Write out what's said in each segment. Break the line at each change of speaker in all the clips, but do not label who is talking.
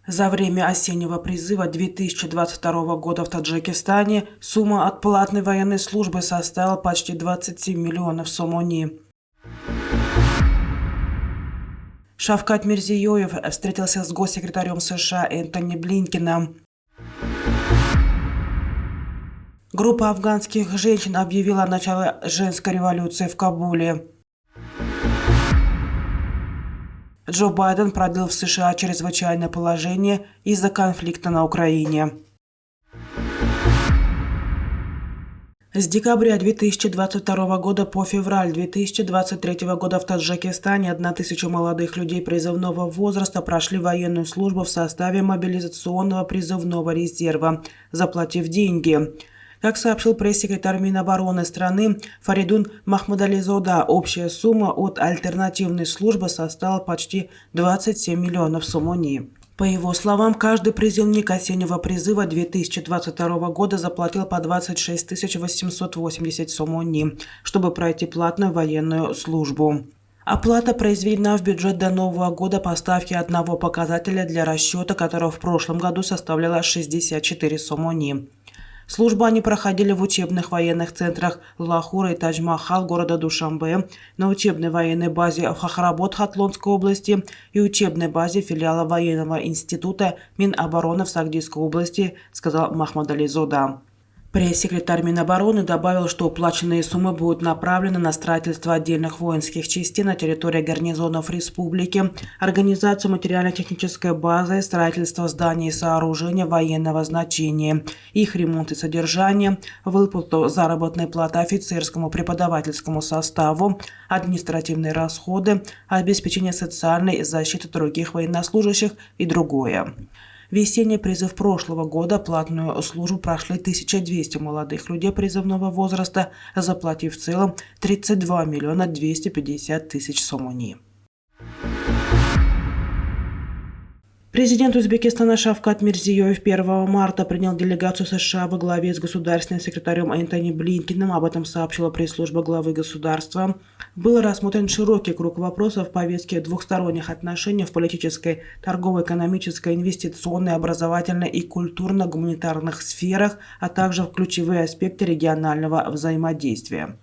За время осеннего призыва 2022 года в Таджикистане сумма от платной военной службы составила почти 27 миллионов сомони. Шавкат Мирзиёев встретился с госсекретарем США Энтони Блинкеном. Группа афганских женщин объявила начало женской революции в Кабуле. Джо Байден продлил в США чрезвычайное положение из-за конфликта на Украине. С декабря 2022 года по февраль 2023 года в Таджикистане 1000 молодых людей призывного возраста прошли военную службу в составе мобилизационного призывного резерва, заплатив деньги. Как сообщил пресс-секретарь Минобороны страны Фаридун Махмудализода, общая сумма от альтернативной службы составила почти 27 миллионов сомони. По его словам, каждый призывник осеннего призыва 2022 года заплатил по 26 880 сомони, чтобы пройти платную военную службу. Оплата произведена в бюджет до Нового года по ставке одного показателя для расчета, которого в прошлом году составляла 64 сомони. Службу они проходили в учебных военных центрах Лахура и Тадж-Махал города Душанбе, на учебной военной базе в Хохработ Хатлонской области и учебной базе филиала военного института Минобороны в Сагдийской области, сказал Махмудализода. Пресс-секретарь Минобороны добавил, что уплаченные суммы будут направлены на строительство отдельных воинских частей на территории гарнизонов республики, организацию материально-технической базы, строительство зданий и сооружения военного значения, их ремонт и содержание, выплату заработной платы офицерскому преподавательскому составу, административные расходы, обеспечение социальной защиты других военнослужащих и другое. Весенний призыв прошлого года платную службу прошли 1200 молодых людей призывного возраста, заплатив в целом 32 миллиона 250 тысяч сомони. Президент Узбекистана Шавкат Мирзиёев 1 марта принял делегацию США во главе с государственным секретарем Энтони Блинкеном. Об этом сообщила пресс-служба главы государства. Был рассмотрен широкий круг вопросов в повестке двухсторонних отношений в политической, торговой, экономической, инвестиционной, образовательной и культурно-гуманитарных сферах, а также в ключевые аспекты регионального взаимодействия.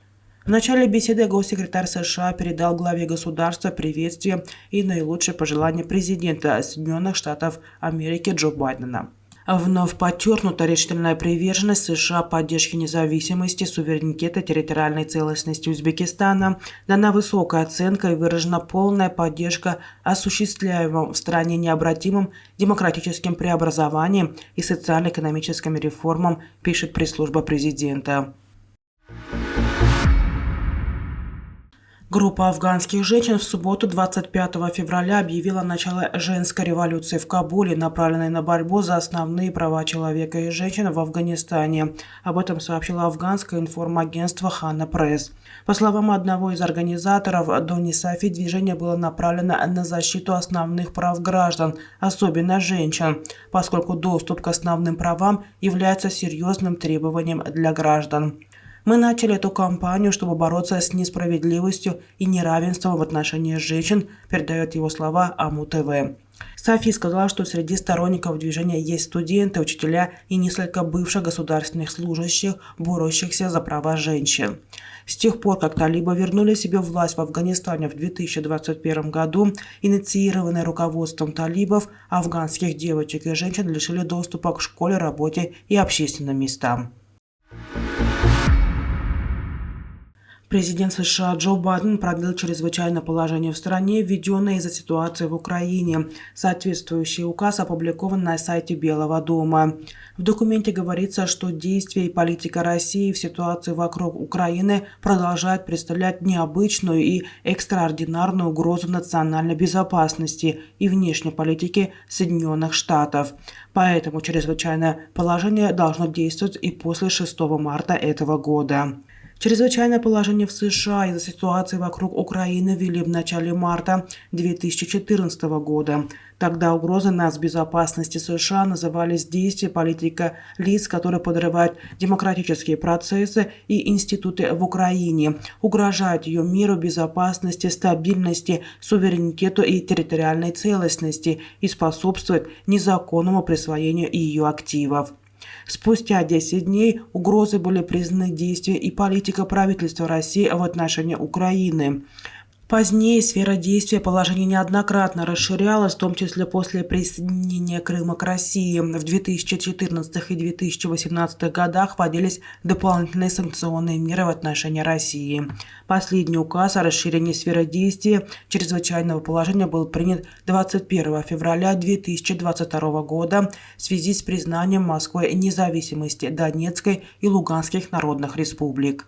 В начале беседы госсекретарь США передал главе государства приветствие и наилучшие пожелания президента Соединенных Штатов Америки Джо Байдена. Вновь подчеркнута решительная приверженность США поддержке независимости, суверенитета, территориальной целостности Узбекистана, дана высокая оценка и выражена полная поддержка осуществляемым в стране необратимым демократическим преобразованиям и социально-экономическим реформам, пишет пресс-служба президента. Группа афганских женщин в субботу 25 февраля объявила начало женской революции в Кабуле, направленной на борьбу за основные права человека и женщин в Афганистане. Об этом сообщило афганское информагентство Хана Пресс. По словам одного из организаторов, Дони Сафи, движение было направлено на защиту основных прав граждан, особенно женщин, поскольку доступ к основным правам является серьезным требованием для граждан. Мы начали эту кампанию, чтобы бороться с несправедливостью и неравенством в отношении женщин, передает его слова АМУ-ТВ. Сафи сказала, что среди сторонников движения есть студенты, учителя и несколько бывших государственных служащих, борющихся за права женщин. С тех пор, как талибы вернули себе власть в Афганистане в 2021 году, инициированные руководством талибов, афганских девочек и женщин лишили доступа к школе, работе и общественным местам. Президент США Джо Байден продлил чрезвычайное положение в стране, введенное из-за ситуации в Украине. Соответствующий указ опубликован на сайте Белого дома. В документе говорится, что действия и политика России в ситуации вокруг Украины продолжают представлять необычную и экстраординарную угрозу национальной безопасности и внешней политике Соединенных Штатов. Поэтому чрезвычайное положение должно действовать и после 6 марта этого года. Чрезвычайное положение в США из-за ситуации вокруг Украины ввели в начале марта 2014 года. Тогда угрозой нацбезопасности США назывались действия политика лиц, которые подрывают демократические процессы и институты в Украине, угрожают ее миру, безопасности, стабильности, суверенитету и территориальной целостности и способствуют незаконному присвоению ее активов. Спустя 10 дней угрозой были признаны действия и политика правительства России в отношении Украины. Позднее сфера действия положения неоднократно расширялась, в том числе после присоединения Крыма к России. В 2014 и 2018 годах вводились дополнительные санкционные меры в отношении России. Последний указ о расширении сферы действия чрезвычайного положения был принят 21 февраля 2022 года в связи с признанием Москвой независимости Донецкой и Луганских народных республик.